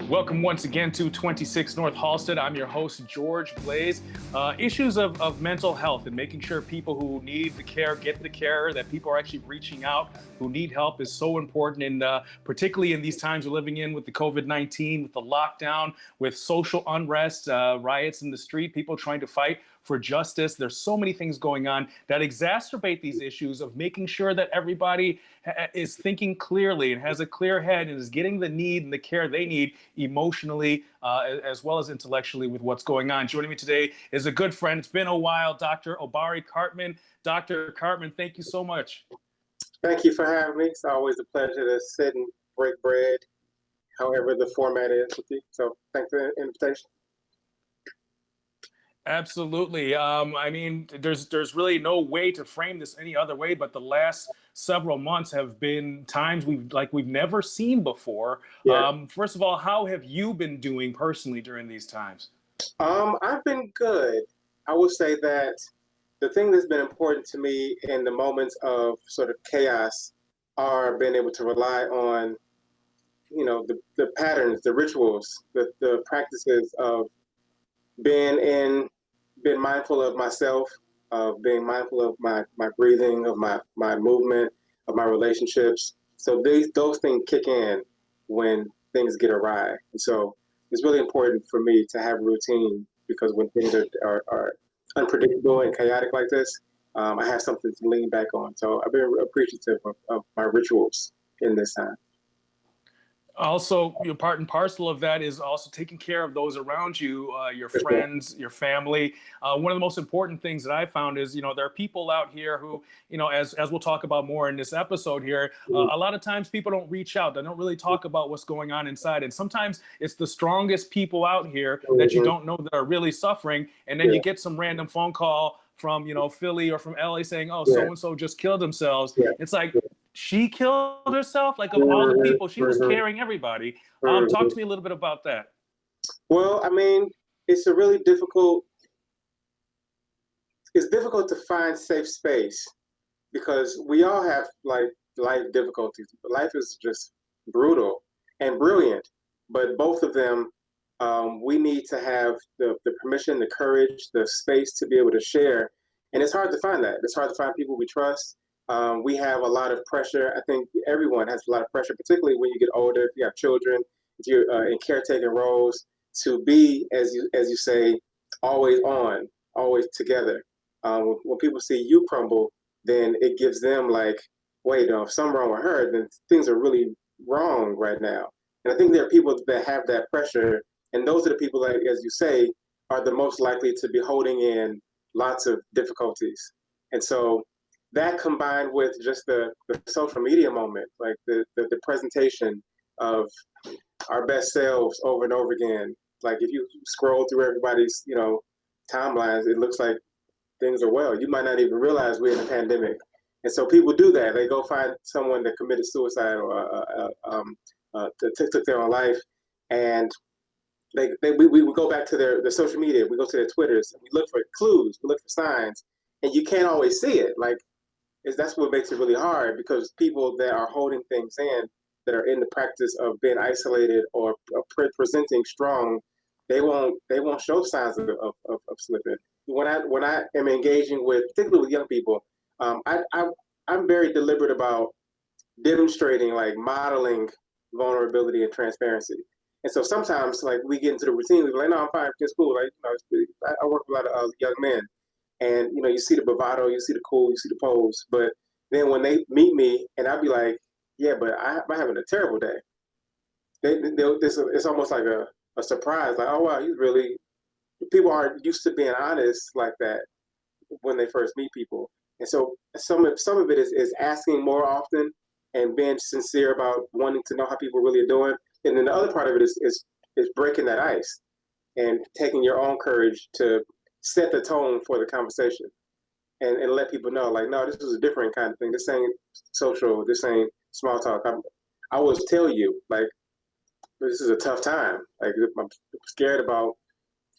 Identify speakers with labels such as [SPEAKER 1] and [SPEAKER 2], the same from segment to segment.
[SPEAKER 1] Welcome once again to 26 North Halsted. I'm your host, George Blaze. Issues of mental health and making sure people who need the care get the care, that people are actually reaching out who need help is so important. And particularly in these times we're living in with the COVID-19, with the lockdown, with social unrest, riots in the street, people trying to fight for justice. There's so many things going on that exacerbate these issues of making sure that everybody is thinking clearly and has a clear head and is getting the need and the care they need emotionally as well as intellectually with what's going on. Joining me today is a good friend. It's been a while, Dr. Obari Cartman. Dr. Cartman, thank you so much.
[SPEAKER 2] Thank you for having me. It's always a pleasure to sit and break bread, however the format is with you. So thanks for the invitation.
[SPEAKER 1] Absolutely. I mean, there's really no way to frame this any other way, but the last several months have been times we've never seen before.
[SPEAKER 2] Yeah.
[SPEAKER 1] First of all, how have you been doing personally during these times?
[SPEAKER 2] I've been good. I will say that the thing that's been important to me in the moments of sort of chaos are being able to rely on, the patterns, the rituals, the practices of being mindful of myself, of being mindful of my breathing, of my movement, of my relationships. So those things kick in when things get awry. And so it's really important for me to have a routine because when things are unpredictable and chaotic like this, I have something to lean back on. So I've been appreciative of my rituals in this time.
[SPEAKER 1] Also, part and parcel of that is also taking care of those around you, your friends, your family. One of the most important things that I found is, there are people out here who, as we'll talk about more in this episode here, a lot of times people don't reach out. They don't really talk about what's going on inside. And sometimes it's the strongest people out here that you don't know that are really suffering. And then you get some random phone call from, Philly or from LA saying, oh, so-and-so just killed themselves. It's like, she killed herself? Like, of all the people, she was carrying everybody. Talk to me a little bit about that.
[SPEAKER 2] Well, I mean, it's difficult to find safe space because we all have like life difficulties. Life is just brutal and brilliant, but both of them, we need to have the permission, the courage, the space to be able to share. And it's hard to find that. It's hard to find people we trust. We have a lot of pressure. I think everyone has a lot of pressure, particularly when you get older, if you have children, if you're in caretaking roles, to be, as you say, always on, always together. When people see you crumble, then it gives them like, wait, if something wrong with her, then things are really wrong right now. And I think there are people that have that pressure, and those are the people that, as you say, are the most likely to be holding in lots of difficulties. And so that combined with just the social media moment, like the presentation of our best selves over and over again. Like if you scroll through everybody's, timelines, it looks like things are well. You might not even realize we're in a pandemic. And so people do that. They go find someone that committed suicide or took their own life. And we go back to their social media. We go to their Twitters. And we look for clues. We look for signs. And you can't always see it. Like, that's what makes it really hard because people that are holding things in, that are in the practice of being isolated or presenting strong, they won't show signs of slipping. When I am engaging with, particularly with young people, I'm very deliberate about demonstrating, like modeling vulnerability and transparency. And so sometimes, like we get into the routine, we're like, no, I'm fine, it's cool. Like, I work with a lot of young men. And, you see the bravado, you see the cool, you see the pose. But then when they meet me and I'll be like, yeah, but I'm having a terrible day. It's almost like a surprise. Like, oh, wow, people aren't used to being honest like that when they first meet people. And so some of it is asking more often and being sincere about wanting to know how people really are doing. And then the other part of it is breaking that ice and taking your own courage to set the tone for the conversation and let people know, like, no, this is a different kind of thing. This ain't social. This ain't small talk. I will tell you, like, this is a tough time. Like, I'm scared about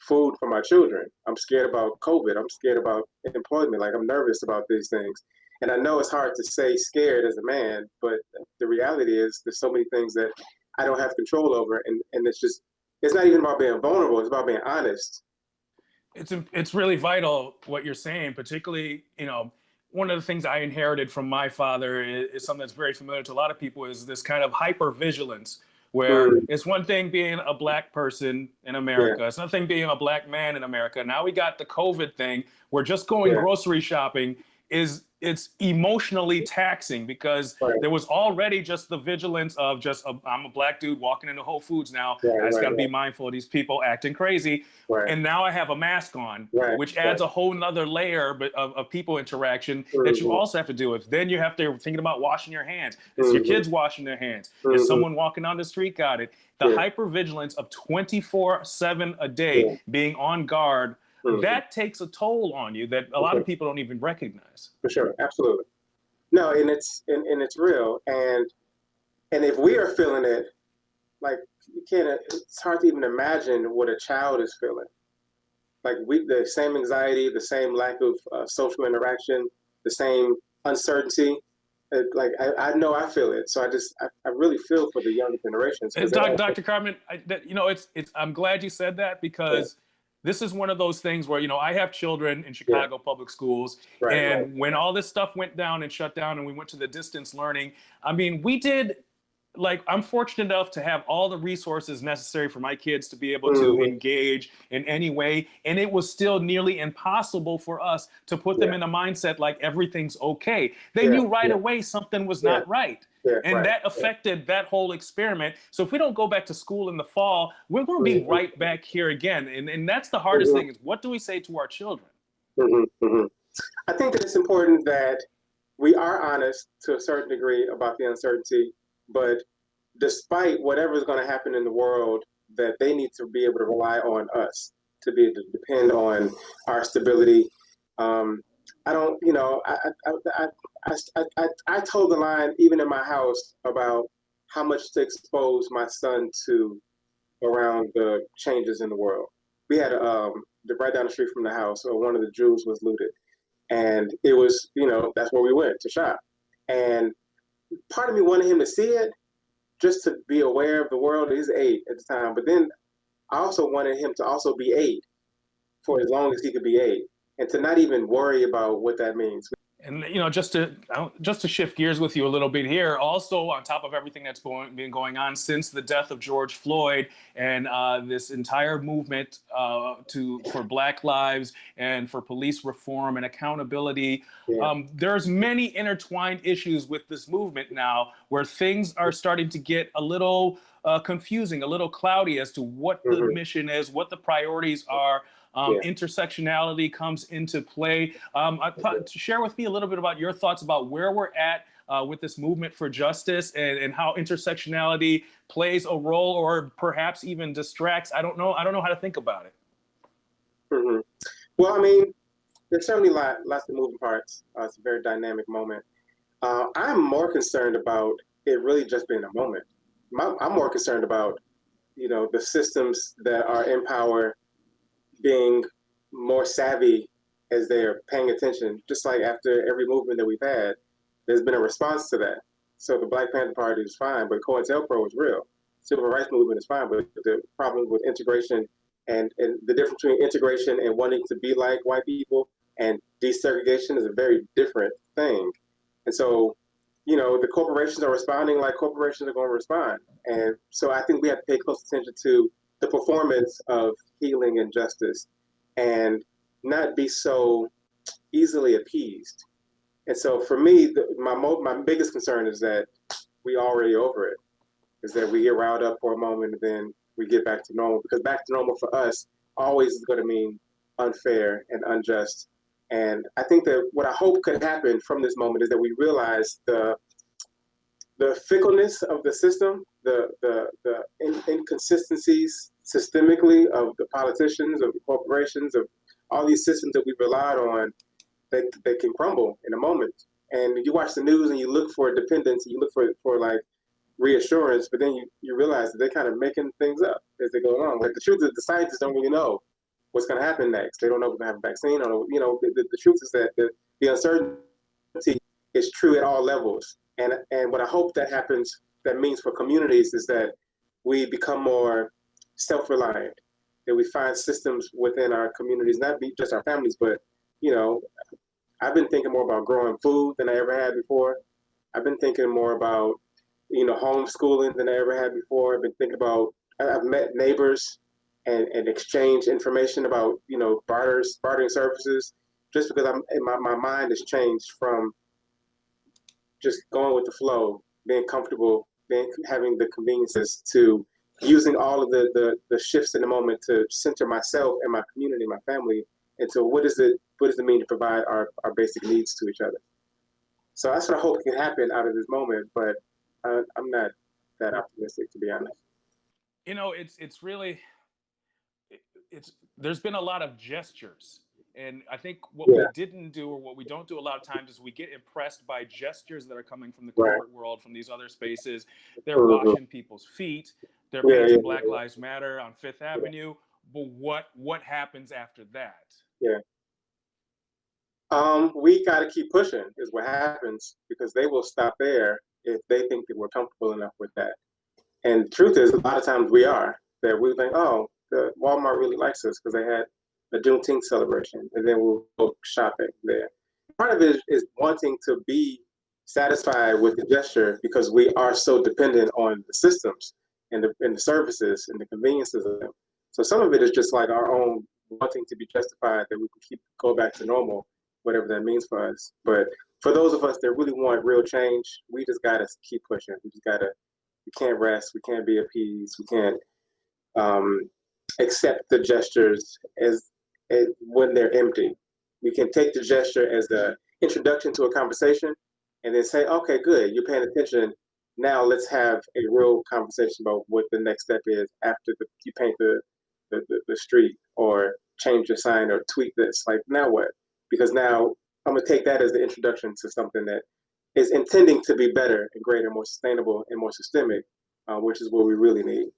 [SPEAKER 2] food for my children. I'm scared about COVID. I'm scared about employment. Like, I'm nervous about these things. And I know it's hard to say scared as a man, but the reality is there's so many things that I don't have control over, and it's not even about being vulnerable. It's about being honest.
[SPEAKER 1] It's really vital what you're saying, particularly, one of the things I inherited from my father is something that's very familiar to a lot of people, is this kind of hypervigilance, where it's one thing being a black person in America, it's another thing being a black man in America. Now we got the COVID thing where just going grocery shopping it's emotionally taxing, because there was already just the vigilance of I'm a black dude walking into Whole Foods now. I just got to be mindful of these people acting crazy. And now I have a mask on, which adds a whole nother layer of people interaction that you also have to deal with. Then you have to thinking about washing your hands. Is your kids washing their hands? Is someone walking down the street got it? The hypervigilance of 24/7 a day being on guard, that takes a toll on you that a lot of people don't even recognize.
[SPEAKER 2] For sure, absolutely. No, and it's real, and if we are feeling it, like it's hard to even imagine what a child is feeling. Like the same anxiety, the same lack of social interaction, the same uncertainty. Like I know I feel it, so I really feel for the younger generations.
[SPEAKER 1] Dr. Cartman, I'm glad you said that, because this is one of those things where, I have children in Chicago public schools, and when all this stuff went down and shut down and we went to the distance learning, I mean, we did, I'm fortunate enough to have all the resources necessary for my kids to be able to engage in any way. And it was still nearly impossible for us to put them in a mindset like everything's okay. They knew right away something was not right. And that affected that whole experiment. So if we don't go back to school in the fall, we're going to be right back here again. And that's the hardest thing, is what do we say to our children?
[SPEAKER 2] I think that it's important that we are honest to a certain degree about the uncertainty, but despite whatever is going to happen in the world, that they need to be able to rely on us, to be able to depend on our stability. I don't, I told the line even in my house about how much to expose my son to around the changes in the world. We had right down the street from the house, one of the jewels was looted, and it was, that's where we went to shop. And part of me wanted him to see it, just to be aware of the world. He's 8 at the time, but then I also wanted him to also be 8 for as long as he could be 8, and to not even worry about what that means.
[SPEAKER 1] And just to shift gears with you a little bit here, also on top of everything that's been going on since the death of George Floyd, and this entire movement for Black lives and for police reform and accountability, there's many intertwined issues with this movement now, where things are starting to get a little confusing, a little cloudy as to what the mission is, what the priorities are. Intersectionality comes into play. Share with me a little bit about your thoughts about where we're at with this movement for justice, and how intersectionality plays a role, or perhaps even distracts. I don't know how to think about it.
[SPEAKER 2] Well, I mean, there's certainly lots of moving parts. It's a very dynamic moment. I'm more concerned about it really just being a moment. I'm more concerned about, the systems that are in power being more savvy as they're paying attention. Just like after every movement that we've had, there's been a response to that. So the Black Panther Party is fine, but COINTELPRO is real. Civil rights movement is fine, but the problem with integration and the difference between integration and wanting to be like white people and desegregation is a very different thing. And so, the corporations are responding like corporations are going to respond. And so I think we have to pay close attention to the performance of healing and justice, and not be so easily appeased. And so for me, my biggest concern is that we already over it, is that we get riled up for a moment and then we get back to normal, because back to normal for us always is going to mean unfair and unjust. And I think that what I hope could happen from this moment is that we realize the fickleness of the system, the inconsistencies systemically of the politicians, of the corporations, of all these systems that we've relied on, that can crumble in a moment. And you watch the news and you look for dependence, and you look for like reassurance, but then you realize that they're kind of making things up as they go along. Like the truth is, the scientists don't really know what's going to happen next. They don't know if we're going to have a vaccine. The truth is that the uncertainty is true at all levels. And what I hope that happens, that means for communities, is that we become more self-reliant, that we find systems within our communities, not be just our families, but, you know, I've been thinking more about growing food than I ever had before. I've been thinking more about, homeschooling than I ever had before. I've been thinking about, I've met neighbors and exchanged information about, bartering services, just because my mind has changed from just going with the flow, being comfortable, having the conveniences, to using all of the shifts in the moment to center myself and my community, my family, into what does it mean to provide our basic needs to each other. So that's what I hope can happen out of this moment, but I'm not that optimistic, to be honest.
[SPEAKER 1] It's really, there's been a lot of gestures. And I think what we didn't do, or what we don't do a lot of times, is we get impressed by gestures that are coming from the corporate world, from these other spaces. They're washing people's feet. They're painting Black Lives Matter on Fifth Avenue. But what happens after that?
[SPEAKER 2] Yeah. We got to keep pushing is what happens, because they will stop there if they think that we're comfortable enough with that. And the truth is, a lot of times we think, oh, the Walmart really likes us because they had a Juneteenth celebration, and then we'll go shopping there. Part of it is wanting to be satisfied with the gesture, because we are so dependent on the systems and the services and the conveniences of them. So some of it is just like our own wanting to be justified that we can go back to normal, whatever that means for us. But for those of us that really want real change, we just gotta keep pushing. We can't rest. We can't be appeased. We can't accept the gestures as when they're empty. We can take the gesture as the introduction to a conversation, and then say, okay, good, you're paying attention. Now let's have a real conversation about what the next step is after you paint the street, or change your sign, or tweak this. Like, now what? Because now I'm gonna take that as the introduction to something that is intending to be better and greater, more sustainable and more systemic, which is what we really need.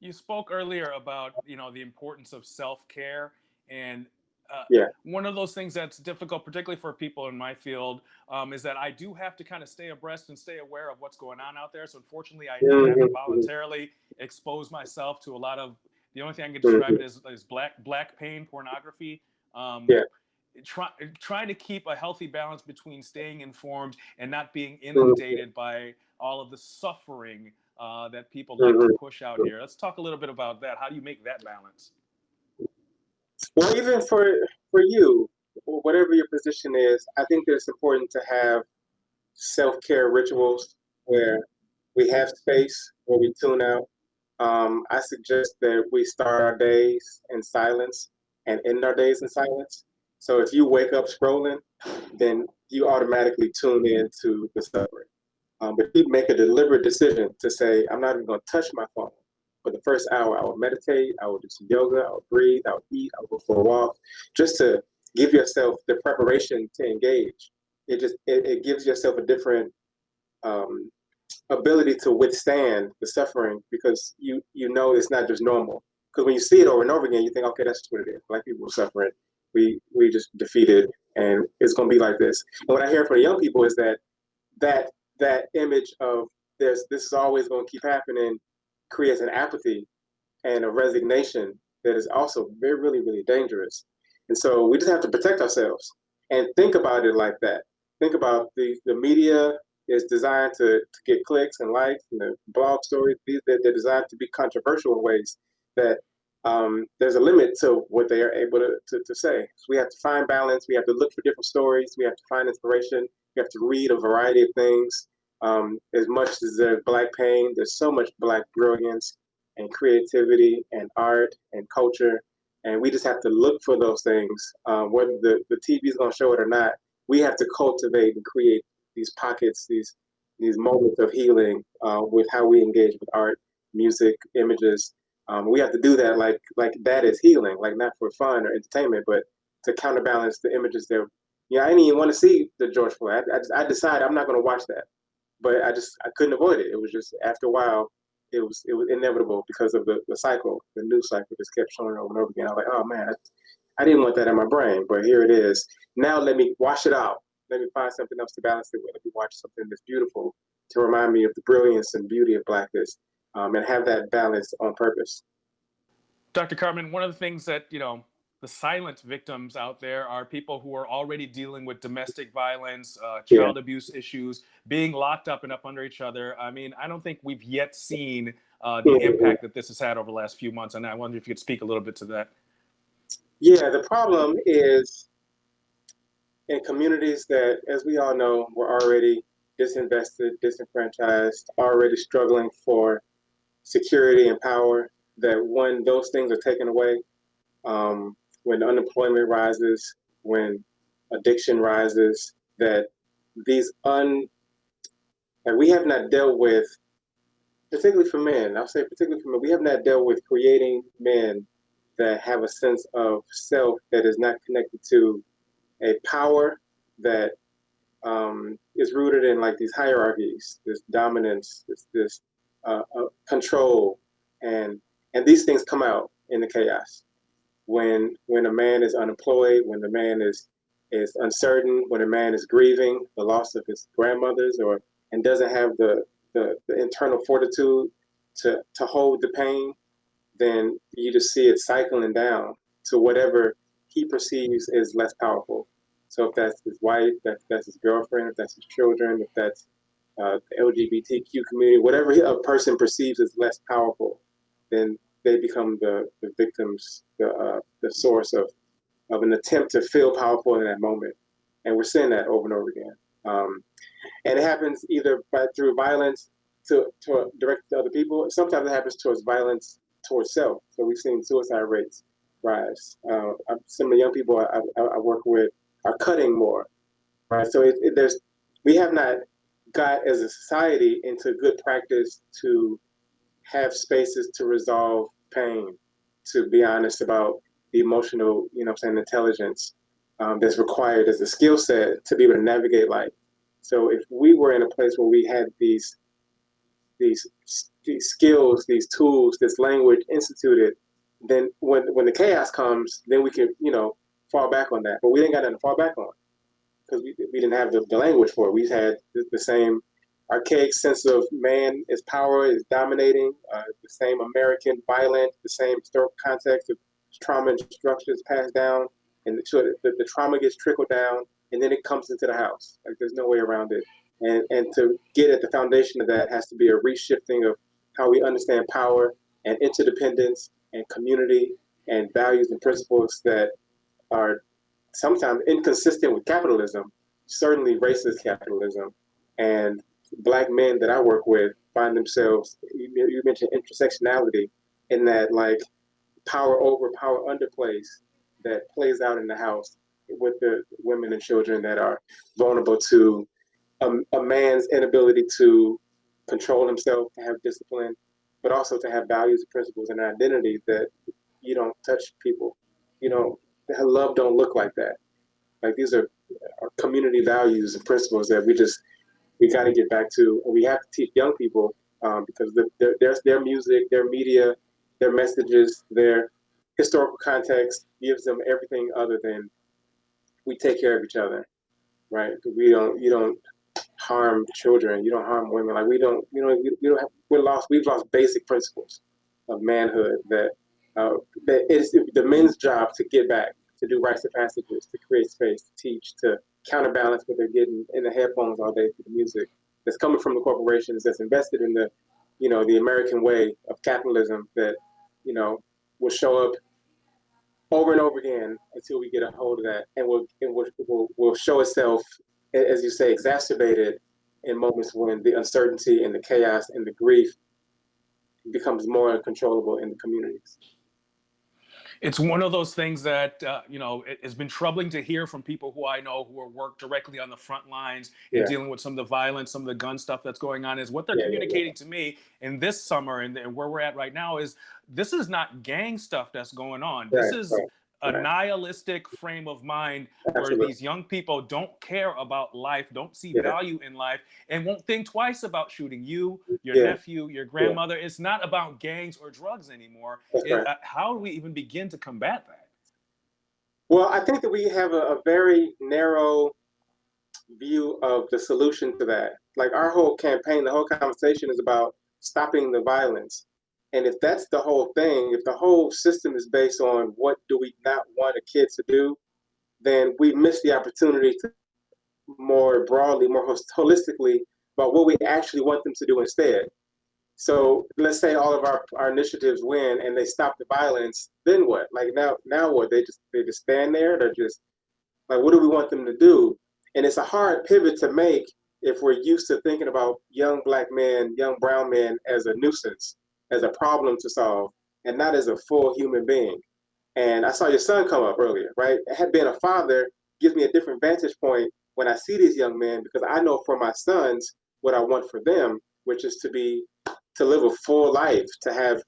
[SPEAKER 1] You spoke earlier about, the importance of self-care, and one of those things that's difficult, particularly for people in my field, is that I do have to kind of stay abreast and stay aware of what's going on out there. So unfortunately, I have to voluntarily expose myself to a lot of, the only thing I can describe it as black pain pornography. Trying to keep a healthy balance between staying informed and not being inundated by all of the suffering that people like to push out here. Let's talk a little bit about that. How do you make that balance?
[SPEAKER 2] Well, even for you, whatever your position is, I think that it's important to have self-care rituals where we have space, where we tune out. I suggest that we start our days in silence and end our days in silence. So if you wake up scrolling, then you automatically tune into the suffering. But you make a deliberate decision to say, I'm not even going to touch my phone. For the first hour, I will meditate, I will do some yoga, I will breathe, I will eat, I will go for a walk, just to give yourself the preparation to engage. It gives yourself a different ability to withstand the suffering, because you know it's not just normal. Because when you see it over and over again, you think, okay, that's just what it is. Black people are suffering. We just defeated, and it's going to be like this. And what I hear from the young people is that image of this is always going to keep happening creates an apathy and a resignation that is also very, really, really dangerous. And so we just have to protect ourselves and think about it like that. Think about the media is designed to get clicks and likes, and the blog stories, they're designed to be controversial in ways that there's a limit to what they are able to say. So we have to find balance. We have to look for different stories. We have to find inspiration. We have to read a variety of things. As much as there's Black pain, there's so much Black brilliance and creativity and art and culture. And we just have to look for those things. Whether the TV is going to show it or not, we have to cultivate and create these pockets, these moments of healing with how we engage with art, music, images. We have to do that like that is healing, like not for fun or entertainment, but to counterbalance the images that, I didn't even want to see the George Floyd. I decided I'm not going to watch that, but I couldn't avoid it. It was just, after a while, it was inevitable because of the cycle, the news cycle just kept showing over and over again. I was like, oh man, I didn't want that in my brain, but here it is. Now let me wash it out. Let me find something else to balance it with. Let me watch something that's beautiful to remind me of the brilliance and beauty of Blackness. and have that balance on purpose.
[SPEAKER 1] Dr. Cartman, one of the things that, the silent victims out there are people who are already dealing with domestic violence,
[SPEAKER 2] Yeah.
[SPEAKER 1] child abuse issues, being locked up and up under each other. I mean, I don't think we've yet seen the
[SPEAKER 2] Mhm.
[SPEAKER 1] impact that this has had over the last few months. And I wonder if you could speak a little bit to that.
[SPEAKER 2] Yeah, the problem is in communities that, as we all know, were already disinvested, disenfranchised, already struggling for security and power, that when those things are taken away, when unemployment rises, when addiction rises, that these that we have not dealt with, particularly for men, I'll say particularly for men, we have not dealt with creating men that have a sense of self that is not connected to a power that is rooted in like these hierarchies, this dominance, this control, and these things come out in the chaos when a man is unemployed, when the man is uncertain, when a man is grieving the loss of his grandmothers, or and doesn't have the internal fortitude to hold the pain, then you just see it cycling down to whatever he perceives as less powerful. So if that's his wife, that's his girlfriend, if that's his children, if that's the LGBTQ community, whatever a person perceives as less powerful, then they become the victims, the source of an attempt to feel powerful in that moment. And we're seeing that over and over again. And it happens either through violence to direct to other people. Sometimes it happens towards violence towards self. So we've seen suicide rates rise. Some of the young people I work with are cutting more, right? So we have not got as a society into good practice to have spaces to resolve pain, to be honest about the emotional, intelligence that's required as a skill set to be able to navigate life. So if we were in a place where we had these skills, these tools, this language instituted, then when the chaos comes, then we can fall back on that. But we didn't got nothing to fall back on because we didn't have the language for it. We had the same archaic sense of man as power is dominating, the same American violence, the same historical context of trauma and structures passed down, and the trauma gets trickled down, and then it comes into the house. Like there's no way around it. And to get at the foundation of that has to be a reshifting of how we understand power and interdependence and community and values and principles that are sometimes inconsistent with capitalism, certainly racist capitalism. And Black men that I work with find themselves, you mentioned intersectionality, in that like power over, power under place that plays out in the house with the women and children that are vulnerable to a man's inability to control himself, to have discipline, but also to have values and principles and identity that you don't touch people. Love don't look like that. Like these are community values and principles that we got to get back to, and we have to teach young people because their music, their media, their messages, their historical context gives them everything other than we take care of each other, right? You don't harm children, you don't harm women. Like we don't have, we've lost basic principles of manhood that it's the men's job to get back, to do rites of passages, to create space, to teach, to counterbalance what they're getting in the headphones all day for the music that's coming from the corporations that's invested in the American way of capitalism that, will show up over and over again until we get a hold of that, and will show itself, as you say, exacerbated in moments when the uncertainty and the chaos and the grief becomes more uncontrollable in the communities.
[SPEAKER 1] It's one of those things that it has been troubling to hear from people who I know who are work directly on the front lines and
[SPEAKER 2] Yeah.
[SPEAKER 1] dealing with some of the violence, some of the gun stuff that's going on. Is what they're
[SPEAKER 2] Yeah,
[SPEAKER 1] communicating to me in this summer and where we're at right now is this is not gang stuff that's going on. This is a nihilistic frame of mind where these young people don't care about life, don't see value in life, and won't think twice about shooting you, your nephew, your grandmother. It's not about gangs or drugs anymore. How do we even begin to combat that?
[SPEAKER 2] Well, I think that we have a very narrow view of the solution to that. Like our whole campaign, the whole conversation is about stopping the violence. And if that's the whole thing, if the whole system is based on what do we not want a kid to do, then we miss the opportunity to more broadly, more holistically about what we actually want them to do instead. So let's say all of our initiatives win and they stop the violence, then what? Like now what? They just stand there? They're just like, what do we want them to do? And it's a hard pivot to make if we're used to thinking about young black men, young brown men as a nuisance, as a problem to solve, and not as a full human being. And I saw your son come up earlier, right? Had been a father gives me a different vantage point when I see these young men, because I know for my sons what I want for them, which is to live a full life, to have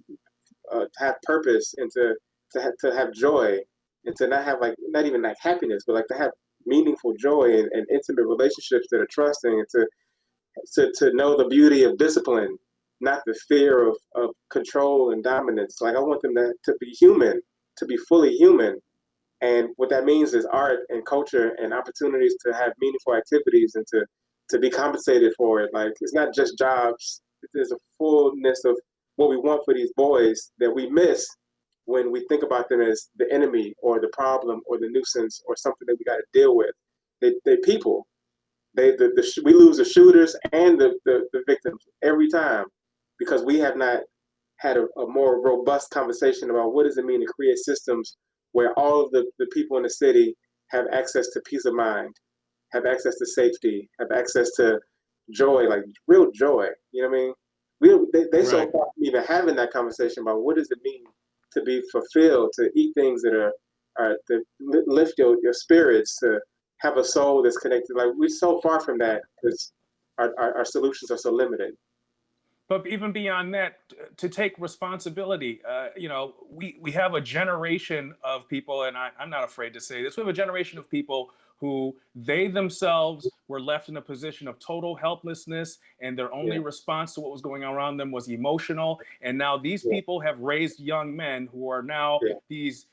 [SPEAKER 2] purpose, and to have joy, and to not have like not even like happiness, but like to have meaningful joy and intimate relationships that are trusting, and to know the beauty of discipline, not the fear of control and dominance. Like I want them to be human, to be fully human. And what that means is art and culture and opportunities to have meaningful activities and to be compensated for it. Like it's not just jobs. There's a fullness of what we want for these boys that we miss when we think about them as the enemy or the problem or the nuisance or something that we got to deal with. They people. We lose the shooters and the victims every time because we have not had a more robust conversation about what does it mean to create systems where all of the people in the city have access to peace of mind, have access to safety, have access to joy, like real joy. You know what I mean? They right. So far from even having that conversation about what does it mean to be fulfilled, to eat things that are to lift your spirits, to have a soul that's connected. Like we're so far from that because our solutions are so limited.
[SPEAKER 1] But even beyond that, to take responsibility, we have a generation of people, and I'm not afraid to say this, we have a generation of people who they themselves were left in a position of total helplessness, and their only response to what was going on around them was emotional. And now these people have raised young men who are now these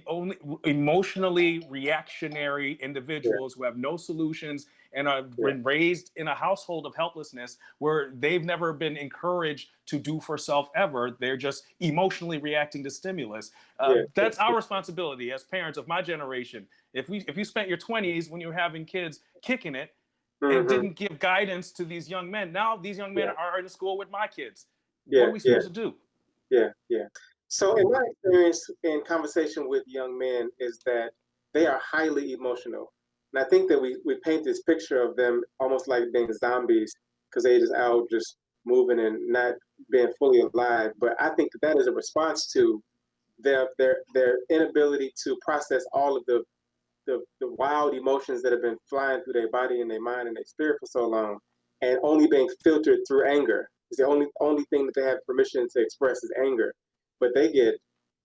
[SPEAKER 1] only emotionally reactionary individuals who have no solutions and have been raised in a household of helplessness where they've never been encouraged to do for self ever. They're just emotionally reacting to stimulus. That's our responsibility as parents of my generation. If you spent your 20s when you were having kids kicking it and didn't give guidance to these young men, now these young men are in school with my kids. What are we supposed to do?
[SPEAKER 2] So in my experience in conversation with young men is that they are highly emotional. And I think that we paint this picture of them almost like being zombies because they just out just moving and not being fully alive. But I think that is a response to their inability to process all of the wild emotions that have been flying through their body and their mind and their spirit for so long, and only being filtered through anger. It's the only thing that they have permission to express is anger. But they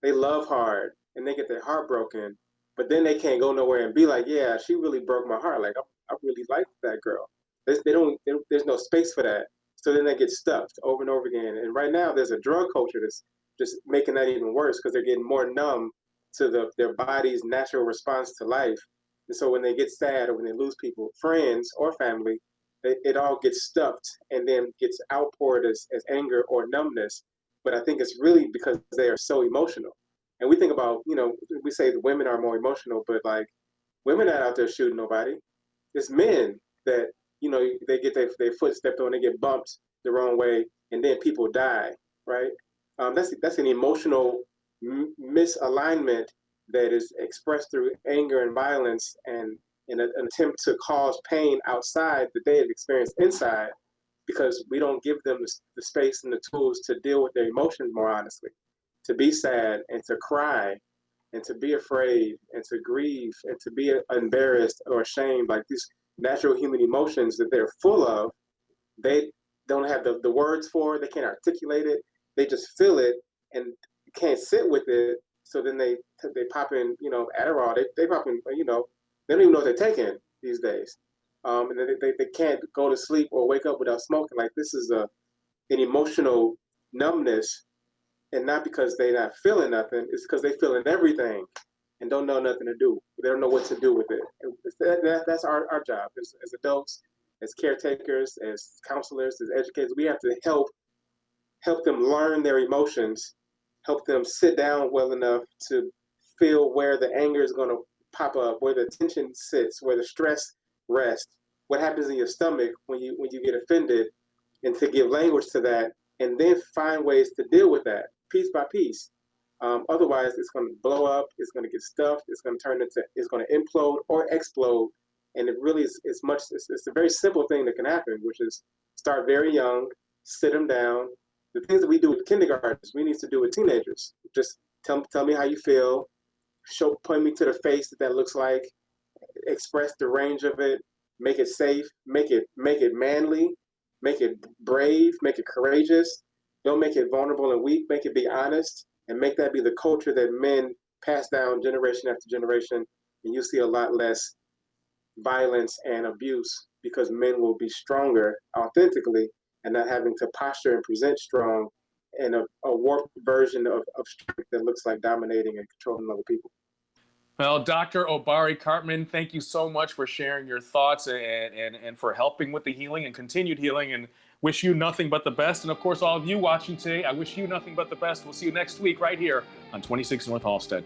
[SPEAKER 2] love hard and they get their heart broken, but then they can't go nowhere and be like, yeah, she really broke my heart. Like I really like that girl. There's no space for that. So then they get stuffed over and over again. And right now there's a drug culture that's just making that even worse because they're getting more numb to their body's natural response to life. And so when they get sad or when they lose people, friends or family, it all gets stuffed and then gets outpoured as anger or numbness. But I think it's really because they are so emotional. And we think about, we say the women are more emotional, but like women are not out there shooting nobody. It's men that, they get their foot stepped on, they get bumped the wrong way, and then people die, right? That's an emotional misalignment that is expressed through anger and violence and in an attempt to cause pain outside that they have experienced inside, because we don't give them the space and the tools to deal with their emotions more honestly, to be sad and to cry and to be afraid and to grieve and to be embarrassed or ashamed, like these natural human emotions that they're full of. They don't have the words for it, they can't articulate it, they just feel it and can't sit with it. So then they pop in, Adderall, they pop in, they don't even know what they're taking these days. And they can't go to sleep or wake up without smoking. Like this is an emotional numbness, and not because they're not feeling nothing. It's because they feeling everything and don't know nothing to do. They don't know what to do with it. That's our job as adults, as caretakers, as counselors, as educators. We have to help help them learn their emotions, help them sit down well enough to feel where the anger is going to pop up, where the tension sits, where the stress rests, what happens in your stomach when you get offended, and to give language to that, and then find ways to deal with that piece by piece. Otherwise, it's going to blow up, it's going to get stuffed, it's going to turn into, it's going to implode or explode. And it really is, it's a very simple thing that can happen, which is start very young, sit them down. The things that we do with kindergartners, we need to do with teenagers. Just tell me how you feel, point me to the face that looks like, express the range of it, make it safe, make it manly, make it brave, make it courageous. Don't make it vulnerable and weak, make it be honest, and make that be the culture that men pass down generation after generation. And you see a lot less violence and abuse because men will be stronger authentically and not having to posture and present strong in a warped version of strength that looks like dominating and controlling other people.
[SPEAKER 1] Well, Dr. Obari Cartman, thank you so much for sharing your thoughts and for helping with the healing and continued healing, and wish you nothing but the best. And of course, all of you watching today, I wish you nothing but the best. We'll see you next week right here on 26 North Halsted.